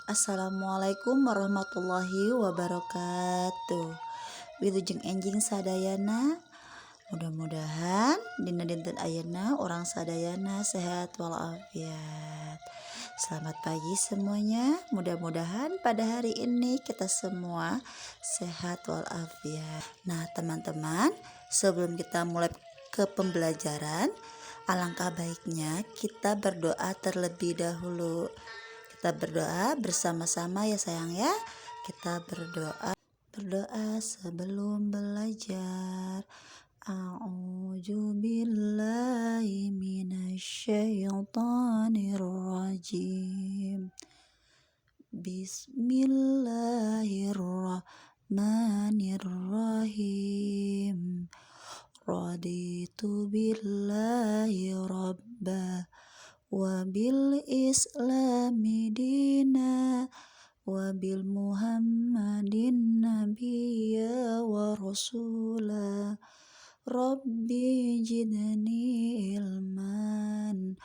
Assalamualaikum warahmatullahi wabarakatuh. Wilujeng enjing sadayana, mudah-mudahan dina dinten ayeuna orang sadayana sehat walafiat. Selamat pagi semuanya. Mudah-mudahan pada hari ini kita semua sehat walafiat. Nah, teman-teman, sebelum kita mulai ke pembelajaran, alangkah baiknya kita berdoa terlebih dahulu. Kita berdoa bersama-sama ya sayang ya. Kita berdoa sebelum belajar. A'udzu billahi minasyaitonir rajim. Bismillahirrahmanirrahim. Raditu billahi rabba wa bil islami dina wa bil muhammadin nabiyya wa rasula rabbi jidni ilman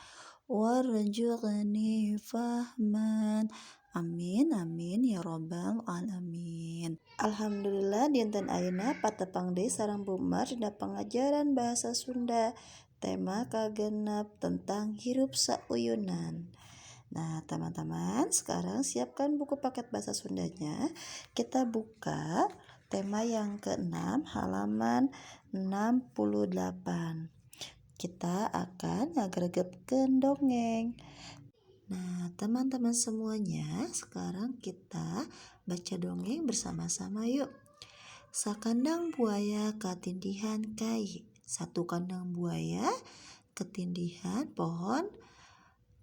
warzuqni fahman. Amin amin ya robbal alamin. Alhamdulillah dinten ayeuna patepang deui sareng bumer dina pengajaran bahasa Sunda. Tema kagenep tentang hirup sauyunan. Nah, teman-teman, sekarang siapkan buku paket bahasa Sundanya. Kita buka tema yang ke-6 halaman 68. Kita akan ngagregepkeun dongeng. Nah, teman-teman semuanya, sekarang kita baca dongeng bersama-sama yuk. Sakandang buaya katindihan kai. Satu kandang buaya ketindihan pohon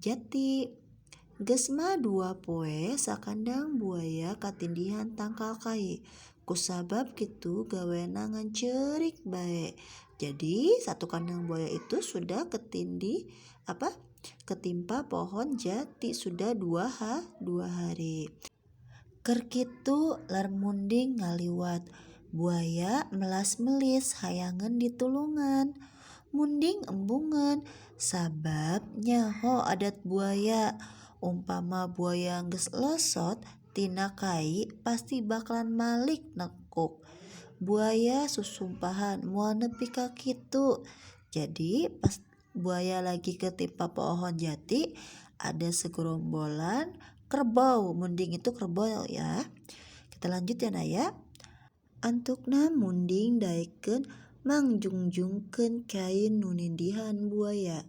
jati. Gesma dua poe sakandang buaya katindihan tangkal kai. Kusabab kitu gawena ngancerik bae. Jadi satu kandang buaya itu sudah ketimpa pohon jati sudah dua hari. Keur kitu lar munding ngaliwat. Buaya melas-melis hayangan ditulungan. Munding embungan sabab nyaho adat buaya. Umpama buaya geus losot tina kai pasti bakalan malik nekuk. Buaya susumpahan moal nepi ka kitu. Jadi pas buaya lagi ketimpa pohon jati ada segerombolan kerbau. Munding itu kerbau ya. Kita lanjut ya Naya. Antukna munding daekeun mangjungjungkeun kai nu nindihan buaya.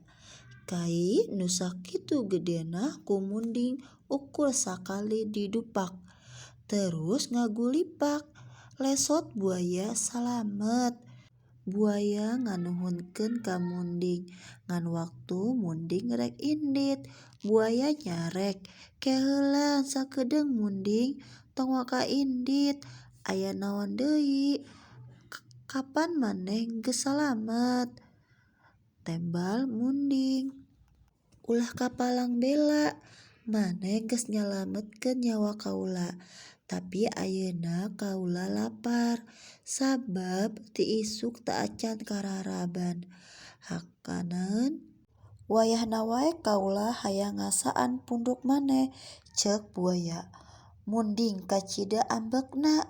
Kai nu sakitu gedena ku munding ukur sakali didupak. Terus ngagulipak. Lesot buaya salamet. Buaya nganuhunkeun ka munding. Ngan waktu munding rek indit. Buaya nyarek. Keheulan sakedeung munding tong waka indit. Aya naon deui? Kapan maneh geus salamet? Tembal munding. Ulah kapalang bela. Maneh geus nyalametkeun nyawa kaula. Tapi ayeuna kaula lapar. Sabab ti isuk teu acan kararaban. Hakaneun wayahna wae kaula hayang ngasaan punduk maneh, ceuk buaya. Munding kacida ambekna.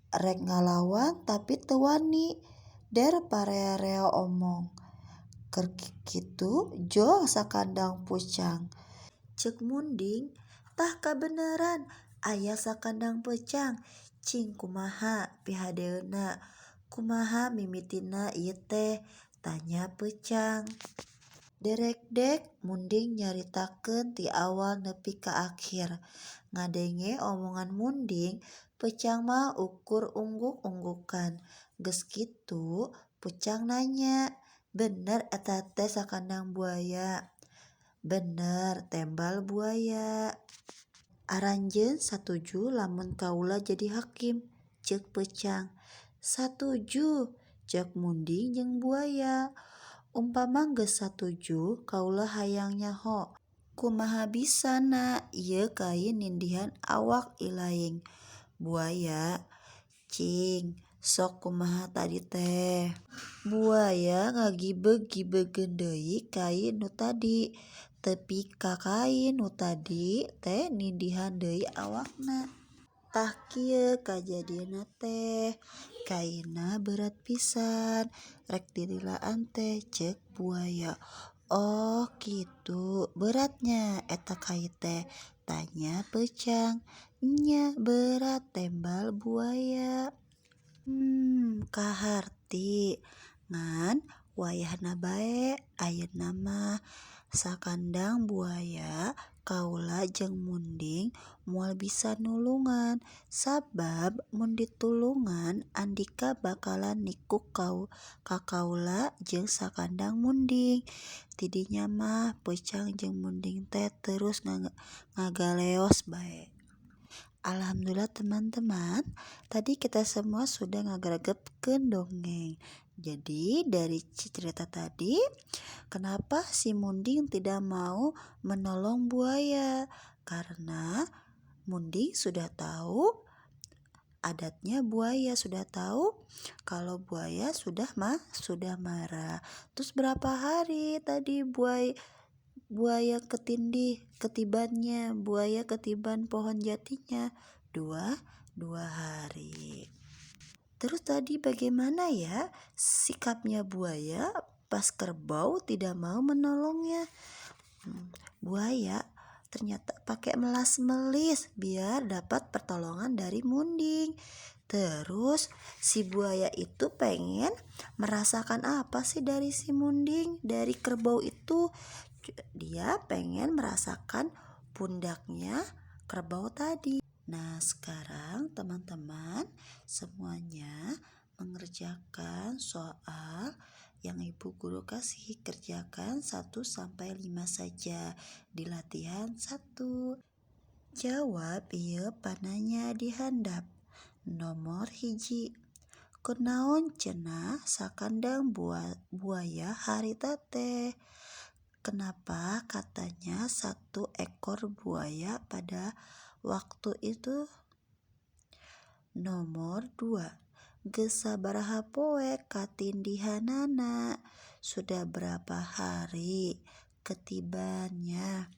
Rek ngalawan tapi teu wani. Der parea-rea omong. Keur kitu jol sakandang pucang. Ceuk munding, tah kabeneran aya sakandang peucang. Cing kumaha pihadeuna? Kumaha mimitina ieu teh? Tanya peucang. Derekdek munding nyaritakeun ti awal nepi ka akhir. Ngadenge omongan munding, peucang mah ukur ungguk-unggukan. Geus kitu pucang nanya, bener eta teh sakandang buaya? Bener, tembal buaya. Aranjeun satuju lamun kaula jadi hakim, ceuk peucang. Satuju, ceuk munding jeung buaya. Umpama geus satuju kaula hayang nyaho. Kumaha bisana ieu kai nindihan awak ilaing. Buaya, cing, sok kumaha tadi teh? Buaya ngagibeg-gibegeun deui kai nu tadi. Tepi ka kain nu tadi teh nindihan deui awakna. Tah kieu kajadianna teh, kainna berat pisan, rek dirilaan teh ceuk buaya. Oh kitu beratnya eta kai teh, tanya Peucang. Nya berat tembal buaya. Kaharti ngan wayahna bae ayeuna mah sakandang buaya kaula jeung munding moal bisa nulungan, sabab mun ditulungan Andika bakalan nikuk ka kaula jeung sakandang munding. Tidinya mah Peucang jeung munding teh terus ngagaleos bae. Alhamdulillah teman-teman, tadi kita semua sudah ngageregepkeun dongeng. Jadi dari cerita tadi, kenapa si Munding tidak mau menolong buaya? Karena Munding sudah tahu adatnya buaya, sudah tahu kalau buaya sudah marah. Terus berapa hari tadi buaya ketibannya, buaya ketiban pohon jatinya dua hari. Terus tadi bagaimana ya sikapnya buaya pas kerbau tidak mau menolongnya? Buaya ternyata pakai melas-melis biar dapat pertolongan dari Munding. Terus si buaya itu pengen merasakan apa sih dari si Munding, dari kerbau itu? Dia pengen merasakan pundaknya kerbau tadi. Nah sekarang teman-teman semuanya mengerjakan soal yang ibu guru kasih, kerjakan 1-5 saja di latihan 1. Jawab ieu pananya di handap. Nomor 1, kunaon cenah sakandang buaya harita teh? Kenapa katanya 1 ekor buaya pada waktu itu? Nomor 2, geus sabaraha poe katindihanana? Sudah berapa hari ketibannya?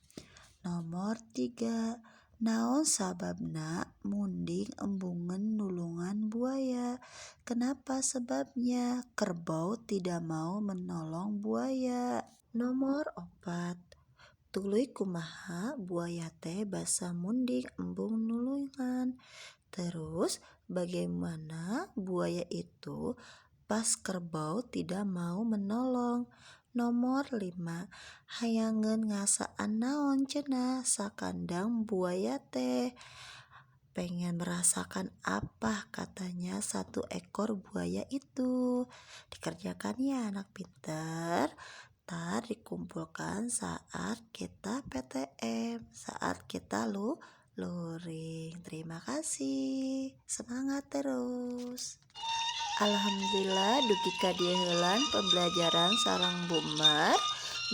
Nomor 3, naon sababna Munding embungeun nulungan buaya? Kenapa sebabnya kerbau tidak mau menolong buaya? Nomor 4, tuluy kumaha buaya teh basa Munding embung nulungan? Terus bagaimana buaya itu pas kerbau tidak mau menolong? Nomor 5, hayangeun ngasaan naon cenah sakandang buaya teh? Pengen merasakan apa katanya 1 ekor buaya itu? Dikerjakan ya anak pintar. Tar dikumpulkan saat kita PTM, saat kita luring. Terima kasih, semangat terus. Alhamdulillah dugi ka dieu heulan pembelajaran sareng Bumar.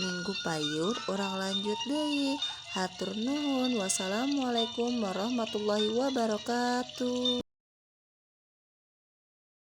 Minggu payur urang lanjut deui. Hatur nuhun. Wassalamualaikum warahmatullahi wabarakatuh.